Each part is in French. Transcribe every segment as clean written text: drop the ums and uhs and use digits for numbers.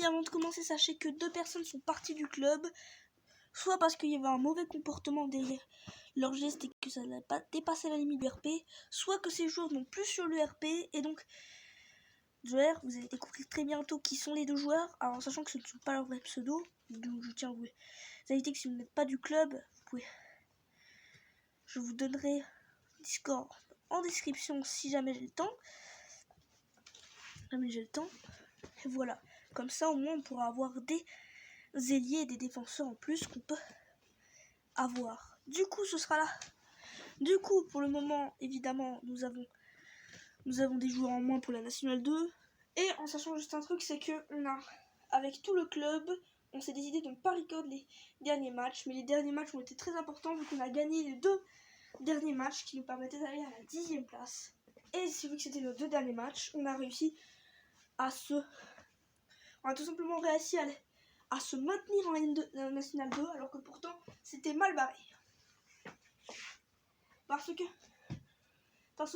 amis, avant de commencer, sachez que 2 personnes sont parties du club, soit parce qu'il y avait un mauvais comportement derrière leur geste et que ça n'a pas dépassé la limite du RP, soit que ces joueurs n'ont plus sur le RP, et donc, joueurs, vous allez découvrir très bientôt qui sont les 2 joueurs, alors sachant que ce ne sont pas leurs vrais pseudos, donc je tiens à vous inviter que si vous n'êtes pas du club, je vous donnerai Discord en description si jamais j'ai le temps. Et voilà, comme ça au moins on pourra avoir des ailiers et des défenseurs en plus qu'on peut avoir. Du coup ce sera là. Du coup pour le moment évidemment nous avons des joueurs en moins pour la Nationale 2. Et en sachant juste un truc, c'est que on a, avec tout le club, on s'est décidé de ne pas record les derniers matchs. Mais les derniers matchs ont été très importants vu qu'on a gagné les 2 derniers matchs qui nous permettaient d'aller à la 10e place. Et vu que c'était nos 2 derniers matchs, on a réussi à on a tout simplement réussi à se maintenir en National 2 alors que pourtant c'était mal barré. Parce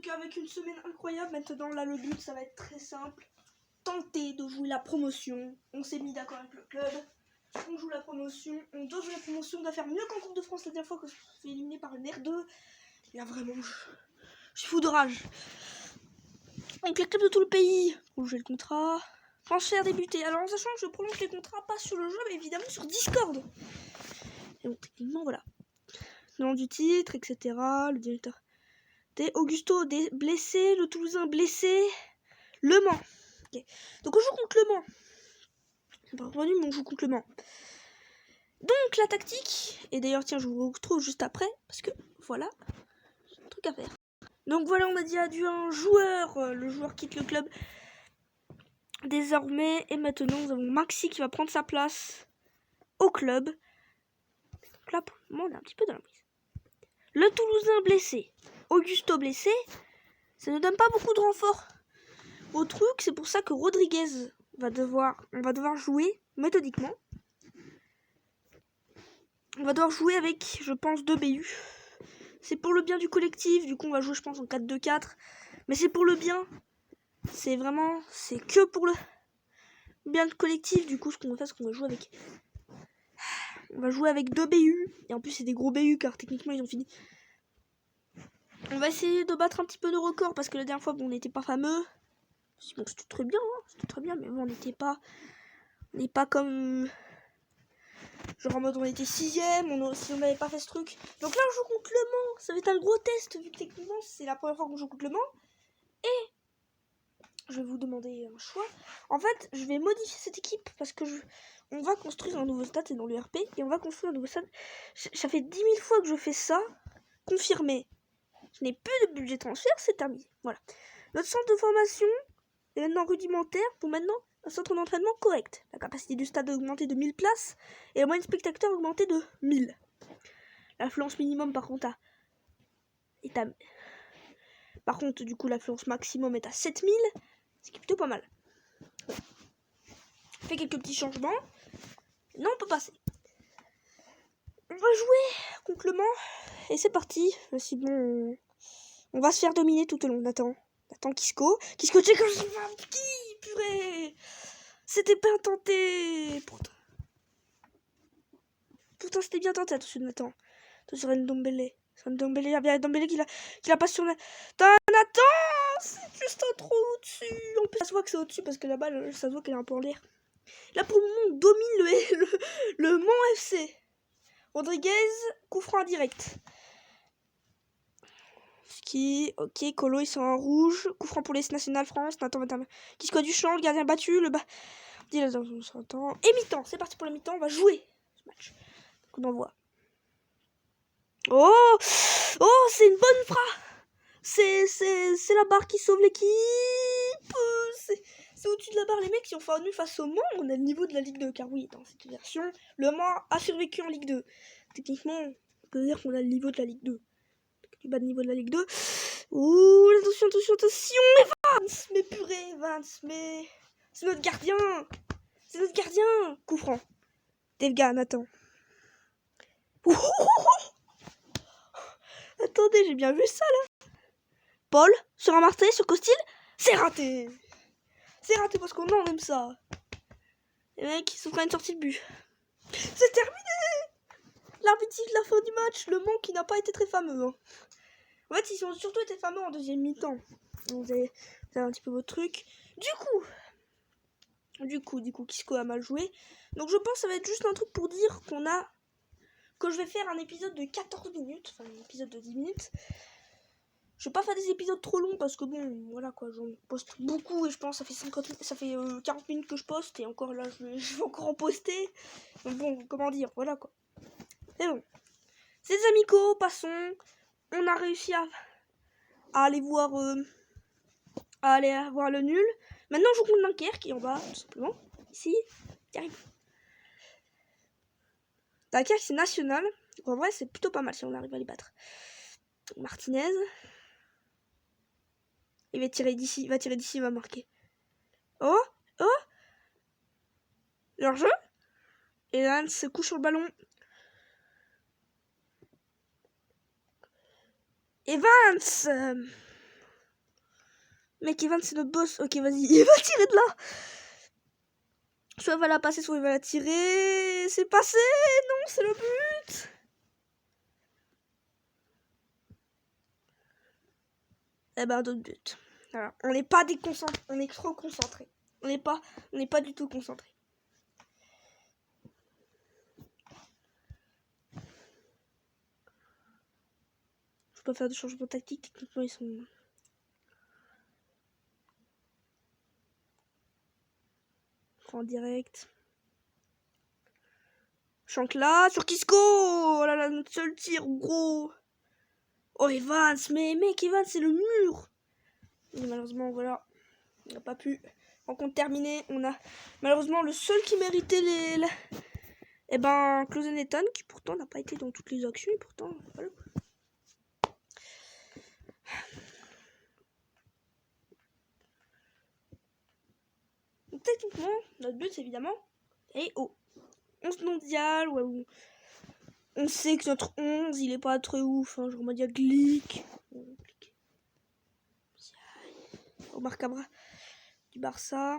qu'avec une semaine incroyable, maintenant là le but ça va être très simple. Tenter de jouer la promotion. On s'est mis d'accord avec le club. On joue la promotion. On doit jouer la promotion. On doit faire mieux qu'en Coupe de France la dernière fois que je me suis fait éliminer par une R2. Et là vraiment je suis fou de rage. Donc les clubs de tout le pays ont joué le contrat. Transfert débuté. Alors en sachant que je prolonge les contrats pas sur le jeu mais évidemment sur Discord. Et donc techniquement voilà. Le nom du titre, etc. Le directeur. Augusto blessé. Le Toulousain blessé. Le Mans. Okay. Donc on joue contre le Mans. C'est pas revenu mais on joue contre le Mans. Donc la tactique. Et d'ailleurs tiens je vous retrouve juste après. Parce que voilà. J'ai un truc à faire. Donc voilà on a dit adieu à un joueur. Le joueur quitte le club. Désormais, et maintenant, nous avons Maxi qui va prendre sa place au club. Donc là, pour le moment, on est un petit peu dans la prise. Le Toulousain blessé, Augusto blessé, ça ne donne pas beaucoup de renfort au truc. C'est pour ça que Rodriguez on va devoir jouer méthodiquement. On va devoir jouer avec, je pense, 2 BU. C'est pour le bien du collectif. Du coup, on va jouer, je pense, en 4-2-4. Mais c'est pour le bien. C'est que pour le bien de collectif. Du coup ce qu'on va faire c'est qu'on va jouer avec 2 BU et en plus c'est des gros BU car techniquement ils ont fini. On va essayer de battre un petit peu nos records parce que la dernière fois bon, on n'était pas fameux. Bon c'était très bien mais bon on n'est pas comme genre en mode on était 6ème si on n'avait pas fait ce truc. Donc là on joue contre le Mans, ça va être un gros test vu que techniquement c'est la première fois qu'on joue contre le Mans. Et je vais vous demander un choix. En fait, je vais modifier cette équipe parce que on va construire un nouveau stade, c'est dans le RP, et on va construire un nouveau stade. Ça fait 10 000 fois que je fais ça. Confirmé. Je n'ai plus de budget transfert, c'est terminé. Voilà. Notre centre de formation est maintenant rudimentaire pour maintenant un centre d'entraînement correct. La capacité du stade a augmenté de 1000 places et la moyenne spectateur a augmenté de 1000. L'affluence minimum par contre Par contre, du coup, l'affluence maximum est à 7000. Ce qui est plutôt pas mal. Voilà. On fait quelques petits changements. Non, on peut passer. On va jouer contre le Mans. Et c'est parti. Sinon, on va se faire dominer tout au long. Attends, Kisco. Kisco, check qui purée. C'était bien tenté. Pourtant, c'était bien tenté. Attention, Nathan. Attention, Ndombele. Ndombele, il y a Ndombele qui la passe sur Nathan, c'est juste un trou au-dessus. En plus, ça se voit que c'est au-dessus parce que la balle, ça se voit qu'elle est un peu en l'air. Là, pour le moment, on domine le Mans FC. Rodriguez, coup franc direct. Ski, ok, Colo, ils sont en rouge. Coup franc pour les nationales France. Nathan, qui se du champ, le gardien battu. Le bas. Et mi-temps, c'est parti pour le mi-temps. On va jouer ce match. Donc, on envoie. Oh, c'est une bonne frappe. C'est la barre qui sauve l'équipe. C'est au-dessus de la barre. Les mecs qui ont fait nul face au Mans, on a le niveau de la Ligue 2. Car oui, dans cette version, le Mans a survécu en Ligue 2. Techniquement, on peut dire qu'on a le niveau de la Ligue 2. Du bas de niveau de la Ligue 2. Ouh, attention. Mais Vance, mais purée, Vance, mais... C'est notre gardien. Coup franc. Devgan, attends. Attendez, j'ai bien vu ça, là. Paul, sur un martelet, sur Costil, c'est raté. C'est raté parce qu'on en aime ça. Les mecs, ils sont quand même sortis de but. C'est terminé. L'arbitre siffle la fin du match. Le Mans qui n'a pas été très fameux. Hein. En fait, ils ont surtout été fameux en deuxième mi-temps. Vous avez un petit peu votre truc. Du coup, Kisco a mal joué. Donc je pense que ça va être juste un truc pour dire que je vais faire un épisode de 14 minutes. Enfin, un épisode de 10 minutes. Je vais pas faire des épisodes trop longs parce que bon, voilà quoi, j'en poste beaucoup et je pense que ça fait 40 minutes que je poste et encore là, je vais encore en poster. Donc bon, comment dire, voilà quoi. Mais bon, c'est des amicaux, passons. On a réussi à aller voir le nul. Maintenant, on joue contre Dunkerque qui est en bas, tout simplement. Ici, qui arrive. Dunkerque, c'est national. En vrai, c'est plutôt pas mal si on arrive à les battre. Martinez. Il va tirer d'ici, il va marquer. Oh, leur jeu. Et Evans se couche sur le ballon. Evans Mec, Evans, c'est notre boss. Ok, vas-y, il va tirer de là. Soit il va la passer, soit il va la tirer. C'est passé. Non, c'est le but. Eh ben, d'autres buts. Voilà. On n'est pas déconcentré. On est trop concentré. On n'est pas du tout concentré. Je peux pas faire de changement tactique. Techniquement, ils sont... En direct. Chante là sur Kisco. Oh là là, notre seul tir, gros. Oh, Evans. Mais mec, Evans, c'est le mur. Et malheureusement, voilà. On n'a pas pu. Rencontre terminée. On a malheureusement le seul qui méritait les... Eh ben, Klozenetan, qui pourtant n'a pas été dans toutes les actions. Et pourtant, voilà. Donc, techniquement, notre but, c'est évidemment, est au 11 mondial. Ouais, on sait que notre 11, il est pas très ouf. Hein, genre, on va dire Glick. Omar Cabra du Barça.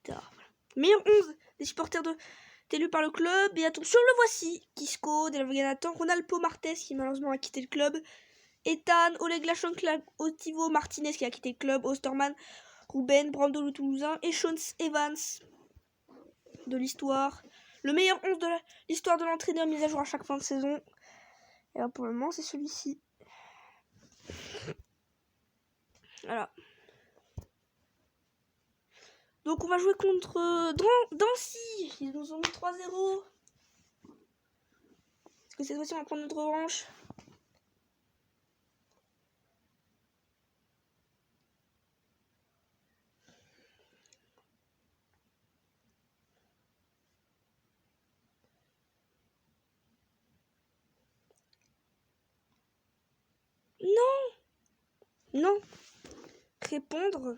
Voilà. Meilleur 11 des supporters élus par le club. Et attention, le voici. Kisco, Del Nathan, Ronaldo Martes qui malheureusement a quitté le club. Ethan, Oleg Lachon, Otivo Martinez qui a quitté le club. Osterman, Ruben, Brando le Toulousain et Sean Evans de l'histoire. Le meilleur 11 de l'histoire de l'entraîneur mis à jour à chaque fin de saison. Et là, pour le moment, c'est celui-ci. Voilà. Donc on va jouer contre Dancy. Ils nous ont mis 3-0. Est-ce que cette fois-ci on va prendre notre revanche? Non. Répondre.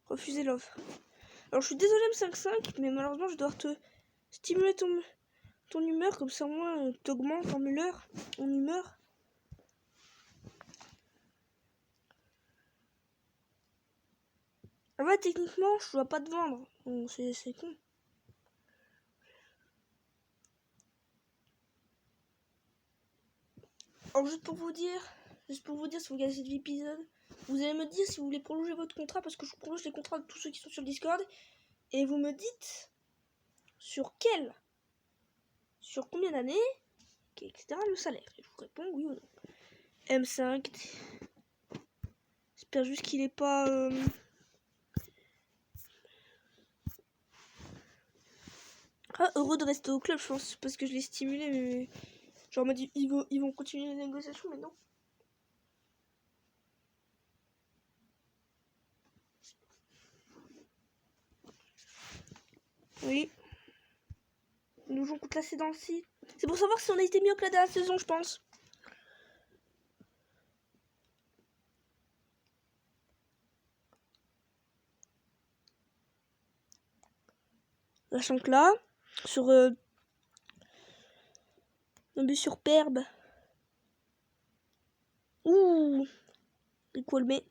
Refuser l'offre. Alors je suis désolé M55, mais malheureusement je dois te stimuler ton humeur, comme ça au moins t'augmentes en humeur. Ah ouais, techniquement je dois pas te vendre. Bon, c'est con. Alors juste pour vous dire, si vous regardez cet épisode, vous allez me dire si vous voulez prolonger votre contrat, parce que je prolonge les contrats de tous ceux qui sont sur le Discord, et vous me dites sur combien d'années, etc. le salaire. Et je vous réponds oui ou non. M5. J'espère juste qu'il est pas heureux de rester au club, je pense, parce que je l'ai stimulé, mais genre m'a dit ils vont continuer les négociations, mais non. Oui. Nous jouons contre la Dancy. C'est pour savoir si on a été mieux que la dernière saison, je pense. La chante là. Sur un but sur Perbe. Ouh. Et quoi le met.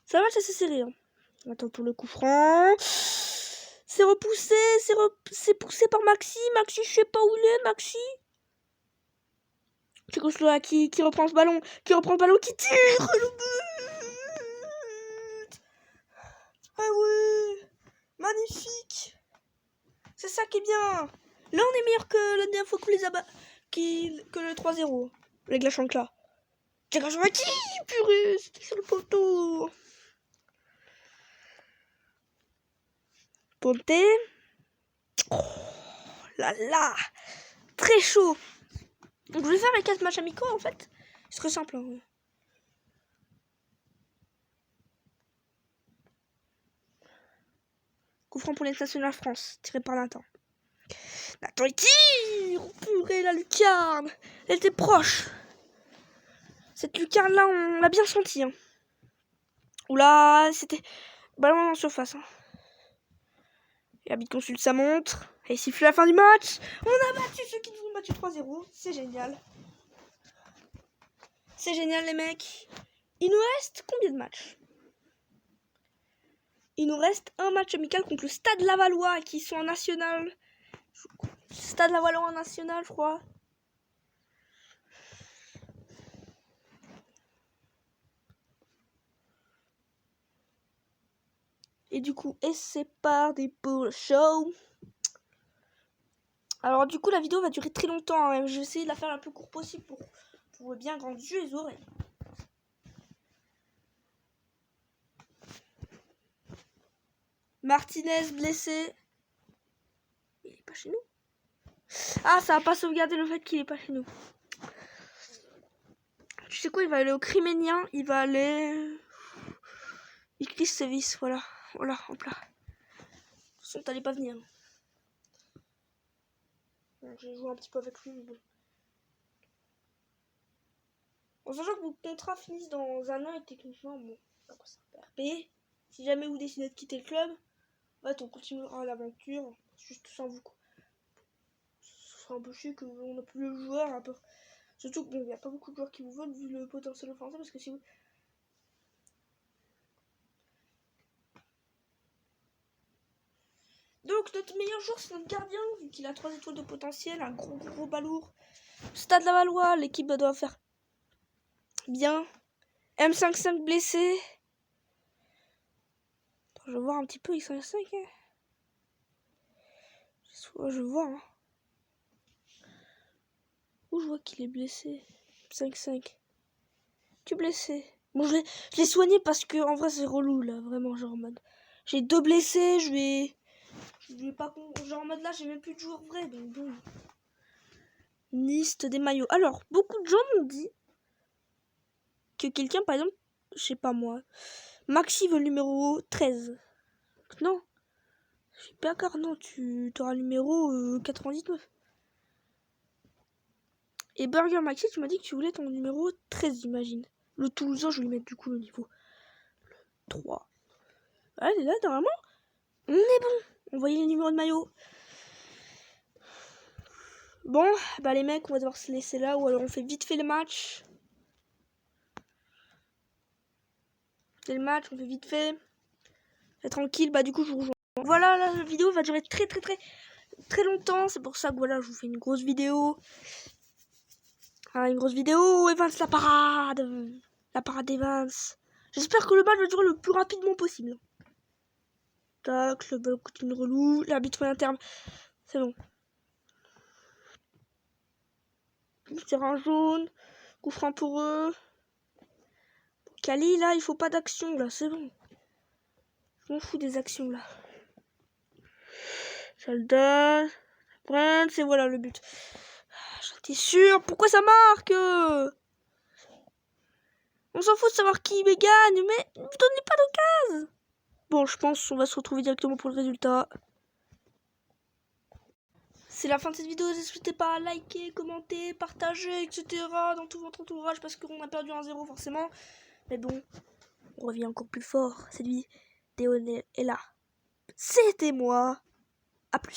C'est un match assez serré. Hein. Attends pour le coup franc. C'est repoussé, c'est poussé par Maxi. Maxi, je sais pas où il est, Maxi. Tchécoslovaquie qui reprend ce ballon, qui tire le but. Ah ouais, magnifique. C'est ça qui est bien. Là, on est meilleur que la dernière fois qu'on les a que le 3-0 avec la chancla. Tchécoslovaquie, purée, c'était sur le poteau. Ponte. Oh là là, très chaud. Donc je vais faire les 4 matchs amicaux en fait. C'est très simple. Hein. Coup franc pour les nationales France, tiré par Nathan. Nathan il tire. Purée la lucarne. Elle était proche. Cette lucarne là, on l'a bien senti. Hein. Oula, c'était ballon en surface. Hein. Et l'arbitre consulte sa montre. Et il siffle la fin du match. On a battu ceux qui nous ont battu 3-0. C'est génial. C'est génial les mecs. Il nous reste combien de matchs? Il nous reste un match amical contre le Stade Lavallois qui sont en national. Stade Lavallois en national, je crois. Et du coup, et c'est parti pour le show. Alors du coup, la vidéo va durer très longtemps. Hein. Je vais essayer de la faire le plus court possible pour bien grandir les oreilles. Martinez blessé. Il est pas chez nous. Ah, ça va pas sauvegarder le fait qu'il est pas chez nous. Tu sais quoi, il va aller au Criménien. Il va aller... Il glisse ses vis, voilà. Voilà, hop là. De toute façon, t'allais pas venir. Bon, j'ai joué un petit peu avec lui, mais bon. En sachant que vos contrats finissent dans un an et techniquement, bon, pas quoi ça va RP. Si jamais vous décidez de quitter le club, en fait, on continuera l'aventure. Juste sans vous. Ce sera un peu chier qu'on n'a plus le joueur un peu. Surtout que bon, il n'y a pas beaucoup de joueurs qui vous veulent vu le potentiel offensif parce que si vous. Donc notre meilleur joueur c'est notre gardien, vu qu'il a 3 étoiles de potentiel, un gros balourd. Stade Lavallois, l'équipe doit faire bien. M55 blessé. Attends, je vais voir un petit peu X55. Hein. Je vois. Hein. Où je vois qu'il est blessé. M55. Tu es blessé. Bon, je l'ai soigné parce que en vrai c'est relou là, vraiment genre en mode. J'ai 2 blessés, je vais pas genre en mode là j'ai même plus de joueurs vrais donc bon. Liste des maillots. Alors, beaucoup de gens m'ont dit que quelqu'un, par exemple, je sais pas moi, Maxi veut le numéro 13. Non, je suis pas d'accord, non, tu auras le numéro 99. Et Burger Maxi, tu m'as dit que tu voulais ton numéro 13, j'imagine. Le Toulousain, je vais lui mettre du coup le niveau 3. Allez, là, normalement, on est bon. On voyait les numéros de maillot. Bon, bah les mecs, on va devoir se laisser là, ou alors on fait vite fait le match. C'est le match, on fait vite fait. Et tranquille, bah du coup je vous rejoins. Voilà, la vidéo va durer très longtemps. C'est pour ça que voilà, je vous fais une grosse vidéo. Ah, une grosse vidéo. Evans, la parade. La parade Evans. J'espère que le match va durer le plus rapidement possible. Tac, le ballon continue relou. L'arbitre interne. C'est bon. C'est un jaune. Coup franc pour eux. Kali, là, il faut pas d'action, là. C'est bon. Je m'en fous des actions, là. Soldat. Prince, et voilà le but. J'étais sûr. Pourquoi ça marque? On s'en fout de savoir qui gagne, mais ne vous donnez pas d'occasion. Bon, je pense qu'on va se retrouver directement pour le résultat. C'est la fin de cette vidéo. N'hésitez pas à liker, commenter, partager, etc. dans tout votre entourage parce qu'on a perdu 1-0 forcément. Mais bon, on revient encore plus fort. Cette vidéo est là. C'était moi.